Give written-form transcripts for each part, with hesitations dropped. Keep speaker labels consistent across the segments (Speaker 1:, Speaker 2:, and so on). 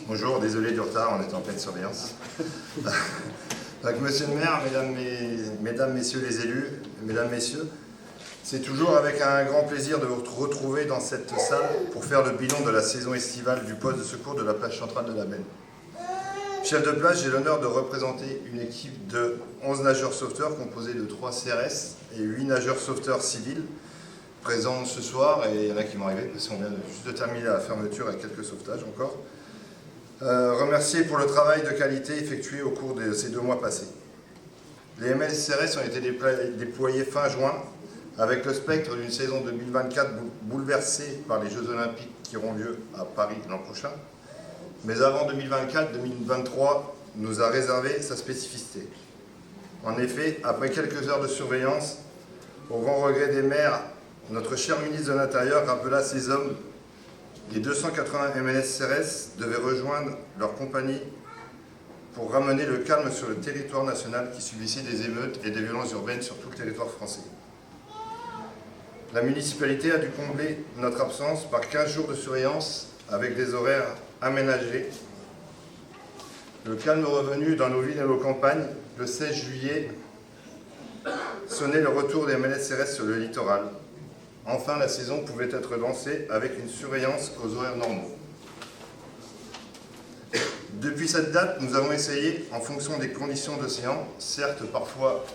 Speaker 1: Bonjour, désolé du retard, on est en pleine surveillance. Donc, monsieur le maire, mesdames, messieurs les élus, mesdames, messieurs, c'est toujours avec un grand plaisir de vous retrouver dans cette salle pour faire le bilan de la saison estivale du poste de secours de la plage centrale de la Benne. Chef de plage, j'ai l'honneur de représenter une équipe de 11 nageurs sauveteurs composés de 3 CRS et 8 nageurs sauveteurs civils présents ce soir, et il y en a qui vont arriver parce qu'on vient juste de terminer la fermeture avec quelques sauvetages encore. Remercier pour le travail de qualité effectué au cours de ces 2 mois passés. Les MLCRS ont été déployés fin juin avec le spectre d'une saison 2024 bouleversée par les Jeux Olympiques qui auront lieu à Paris l'an prochain. Mais avant 2024-2023 nous a réservé sa spécificité. En effet, après quelques heures de surveillance, au grand regret des maires, notre cher ministre de l'Intérieur rappela à ces hommes les 280 MLCRS devaient rejoindre leur compagnie pour ramener le calme sur le territoire national qui subissait des émeutes et des violences urbaines sur tout le territoire français. La municipalité a dû combler notre absence par 15 jours de surveillance avec des horaires aménagés. Le calme revenu dans nos villes et nos campagnes, le 16 juillet, sonnait le retour des MLCRS sur le littoral. Enfin, la saison pouvait être lancée avec une surveillance aux horaires normaux. Depuis cette date, nous avons essayé, en fonction des conditions d'océan, certes parfois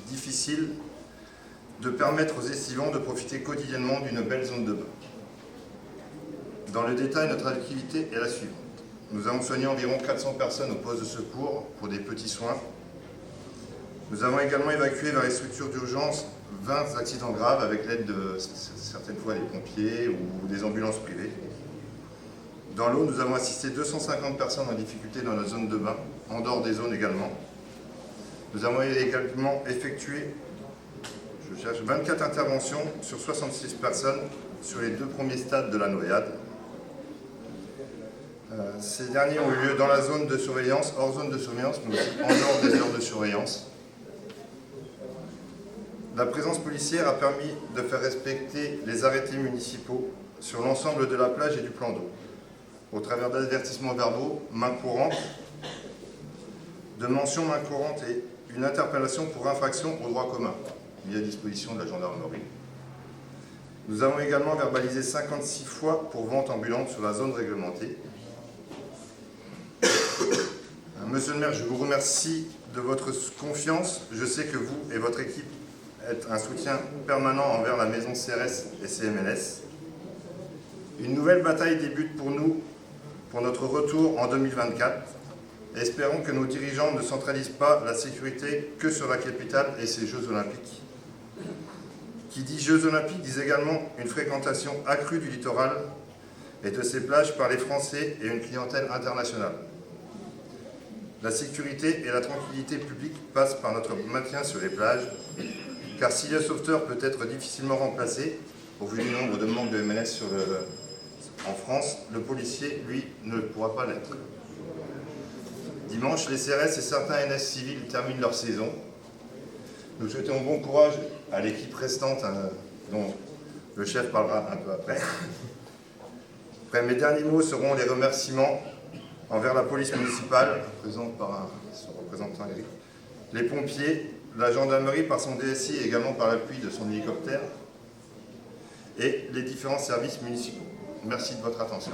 Speaker 1: difficiles, de permettre aux estivants de profiter quotidiennement d'une belle zone de bain. Dans le détail, notre activité est la suivante. Nous avons soigné environ 400 personnes au poste de secours pour des petits soins. Nous avons également évacué vers les structures d'urgence 20 accidents graves avec l'aide de certaines fois des pompiers ou des ambulances privées. Dans l'eau, nous avons assisté 250 personnes en difficulté dans notre zone de bain, en dehors des zones également. Nous avons également effectué 24 interventions sur 66 personnes sur les 2 premiers stades de la noyade. Ces derniers ont eu lieu dans la zone de surveillance, hors zone de surveillance, mais aussi en dehors des heures de surveillance. La présence policière a permis de faire respecter les arrêtés municipaux sur l'ensemble de la plage et du plan d'eau, au travers d'avertissements verbaux, main courante, de mentions main courante et une interpellation pour infraction au droit commun, mis à disposition de la gendarmerie. Nous avons également verbalisé 56 fois pour vente ambulante sur la zone réglementée. Monsieur le maire, je vous remercie de votre confiance. Je sais que vous et votre équipe êtes un soutien permanent envers la maison CRS et CMLS. Une nouvelle bataille débute pour nous, pour notre retour en 2024. Espérons que nos dirigeants ne centralisent pas la sécurité que sur la capitale et ses Jeux Olympiques. Qui dit Jeux Olympiques dit également une fréquentation accrue du littoral et de ses plages par les Français et une clientèle internationale. La sécurité et la tranquillité publique passent par notre maintien sur les plages, car si le sauveteur peut être difficilement remplacé, au vu du nombre de manques de MLS en France, le policier, lui, ne pourra pas l'être. Dimanche, les CRS et certains NS civils terminent leur saison. Nous souhaitons bon courage à l'équipe restante, dont le chef parlera un peu après. Après, mes derniers mots seront les remerciements envers la police municipale, présente par son représentant Eric, les pompiers, la gendarmerie par son DSI et également par l'appui de son hélicoptère, et les différents services municipaux. Merci de votre attention.